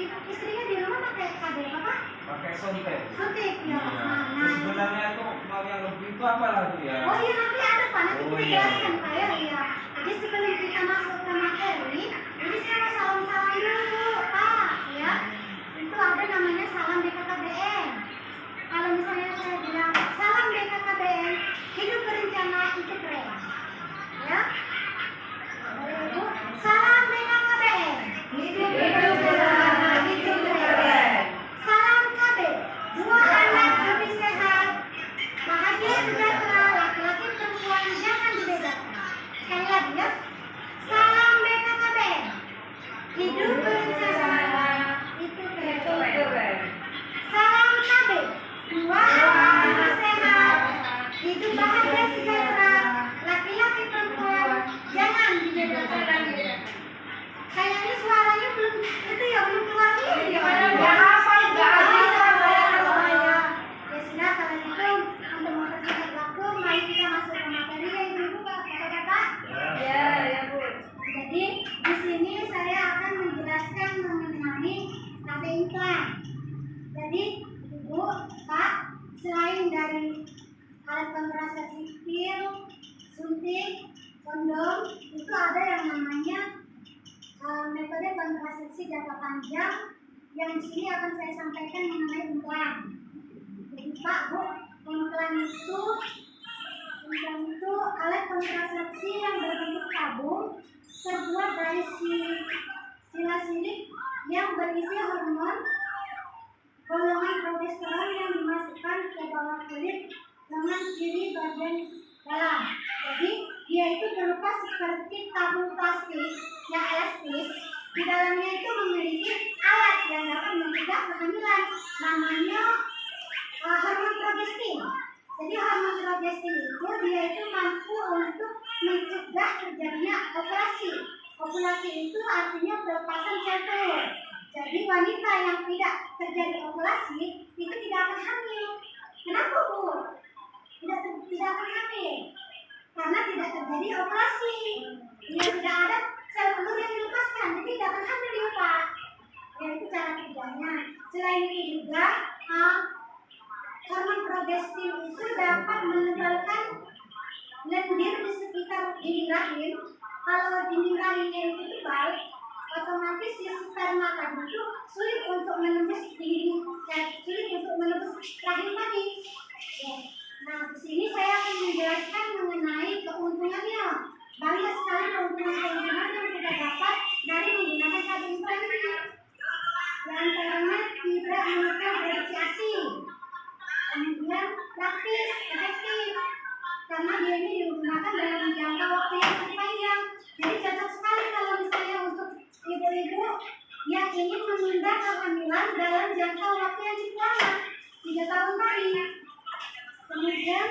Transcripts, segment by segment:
istrinya di rumah pakai KB apa? Pakai suntik. Suntik ya. Nah, sebenarnya itu mau yang lebih itu apa lagi ya? Oh iya nanti ada Pak, nanti kita iya. jelaskan Pak ya. Iya. Jadi sebelum kita masuk ke materi, jadi saya mau salam-salam dulu Pak ya. Itu ada namanya salam BKKBN. Kalau misalnya saya bilang salam BKKBN, hidup berencana itu keren. Ya. Ibu, salam BKKBN. Hidup berencana itu keren. Salam KB. Dua anak lebih sehat, bahagia sejahtera, laki-laki perempuan jangan dibedakan. Sekali lagi ya. Salam BKKBN. Hidup berencana itu keren. Salam KB. Dua anak lebih sehat, hidup bahagia sejahtera, laki-laki perempuan jangan dibedakan. Kayaknya suaranya belum itu ya belum keluar nih. Ya hafal enggak bisa saya semuanya. Ya sudah kalau gitu untuk mempersingkat waktu, mari kita masuk ke materi ya Ibu Bapak. Ya Bu. Jadi di sini saya akan menjelaskan mengenai KB implan. Jadi Ibu Pak, selain dari alat kontrasepsi pil, suntik, kondom, itu ada yang namanya metode kontrasepsi jangka panjang yang di sini akan saya sampaikan mengenai implan. Jadi Pak, Bu, implan itu alat kontrasepsi yang berbentuk tabung terbuat dari silasilik yang berisi hormon golongan progesteron yang dimasukkan ke bawah kulit lengan kiri bagian dalam. Jadi dia itu berupa seperti tabung plastik yang elastis. Di dalamnya itu memiliki alat yang dapat mencegah kehamilan. Namanya hormon progestin. Jadi hormon progestin itu dia itu mampu untuk mencegah terjadinya ovulasi. Ovulasi itu artinya pelepasan sel telur. Jadi wanita yang tidak terjadi ovulasi itu tidak akan hamil. Kenapa Bu? Tidak akan hamil. Karena tidak terjadi ovulasi. Dia tidak ada sel telur yang dilepaskan, jadi tidak akan hamil ya Pak. Ya itu cara kerjanya. Selain itu juga hormon progestin itu dapat menebalkan lendir di sekitar dinding rahim. Kalau dinding rahimnya itu tebal, otomatis si sperma tadi itu sulit untuk menembus rahim tadi. Ya. Nah, di sini saya akan menjelaskan mengenai keuntungannya. Banyak sekali keuntungan-keuntungan yang kita dapat dari menggunakan KB implan ini. Di antaranya tidak menekan reaksi ASI. Kemudian praktis, efektif. Karena dia ini digunakan dalam jangka waktu yang cukup panjang. Jadi cocok sekali kalau misalnya untuk ibu-ibu yang ingin menunda kehamilan dalam jangka waktu yang cukup lama, 3 tahun tadi. Kemudian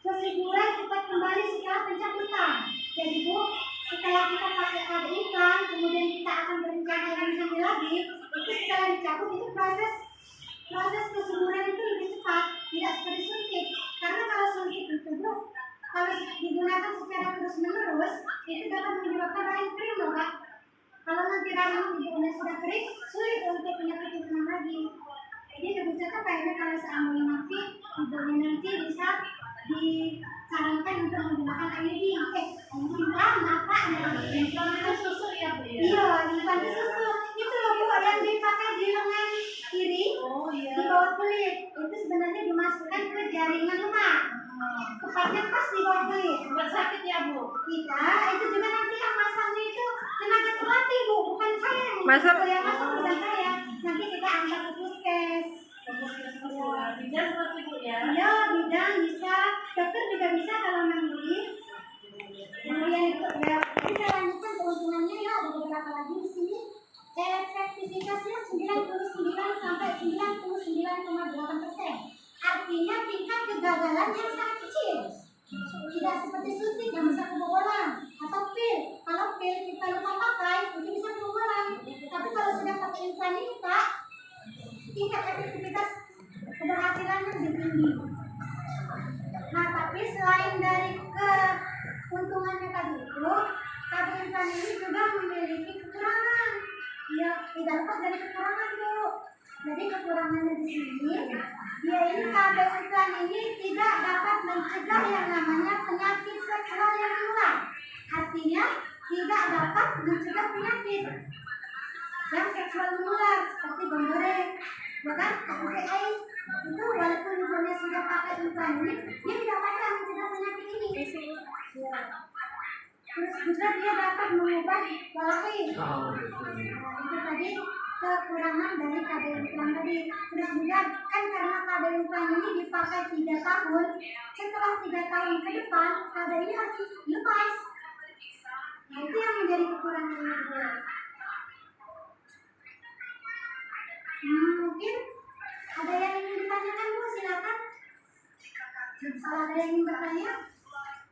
kesuburan cepat kembali setelah pencabutan. Jadi Bu, setelah kita pakai KB implan, kemudian kita akan berencana ingin hamil lagi, itu setelah dicabut itu proses kesuburan itu lebih cepat, tidak seperti suntik. Karena kalau suntik itu Bu, kalau digunakan secara terus-menerus, itu dapat menyebabkan rahim kering loh Kak. Kalau nanti rahim ibunya sudah kering, sulit untuk penyakit itu lagi. Jadi lebih cocok kayaknya kalau seandainya nanti ibunya nanti bisa disarankan untuk menggunakan IUD. Implan apa? Implan susu ya Bu? Iya, implan susu. Itu loh Bu yang dipakai di lengan kiri, di bawah kulit. Itu sebenarnya dimasukkan ke jaringan lemak. Tepatnya pas di bawah kulit. Bukan sakit ya Bu? Tidak, itu juga nanti yang masangnya itu tenaga terlatih Bu, bukan saya. Masuk. Yang masuk bukan saya. Nanti kita antar ke puskes. Bidan seperti Bu ya? Iya, bidan bisa, dokter juga bisa kalau mandiri. Kemudian itu ya, kita lanjutkan keuntungannya ya, ada beberapa lagi di sini. Efektivitasnya 99 sampai 99,8%. Artinya tingkat kegagalan yang sangat kecil. Tidak seperti suntik yang bisa kebobolan atau pil. Kalau pil kita lupa pakai, itu bisa kebobolan. Tapi kalau sudah pakai implan ini Pak, tingkat efektivitas keberhasilannya lebih tinggi. Nah, tapi selain dari keuntungannya tadi itu, KB implan ini juga memiliki kekurangan. Ya, tidak lepas dari kekurangan Bu. Jadi kekurangannya di sini, dia ini KB iklan ini tidak dapat mencegah yang namanya penyakit seksual yang menular. Artinya tidak dapat mencegah penyakit yang seksual menular seperti gonore, bahkan HIV/AIDS. Itu walaupun ibunya sudah pakai iklan ini, dia tidak dapat mencegah penyakit ini. Ya. Terus juga dia dapat mengubah pola hidup. Itu tadi kekurangan dari KB iklan tadi. Terus juga kan karena KB iklan ini dipakai 3 tahun, setelah 3 tahun ke depan KB ini harus dilepas. Nah, itu yang menjadi kekurangannya juga. Mungkin ada yang ingin ditanyakan Bu, silakan. Kalau ada yang ingin bertanya,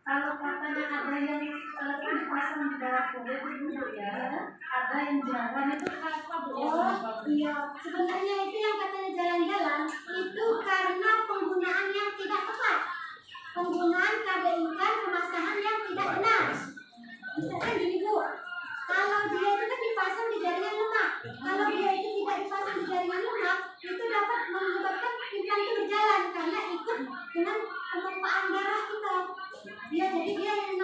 Kalau katanya ada yang dipasang di bawah kulit itu Bu ya, ada yang jalan itu apa Bu? oh iya, sebenarnya itu yang katanya jalan-jalan itu karena penggunaan yang tidak tepat, penggunaan KB iklan pemasangan yang tidak benar. Misalkan gini Bu, kalau dia itu kan dipasang di jaringan lemak, kalau dia itu tidak dipasang di jaringan lemak, itu dapat menyebabkan implan itu berjalan karena ikut dengan penumpaan darah kita. Dia jadi dia yang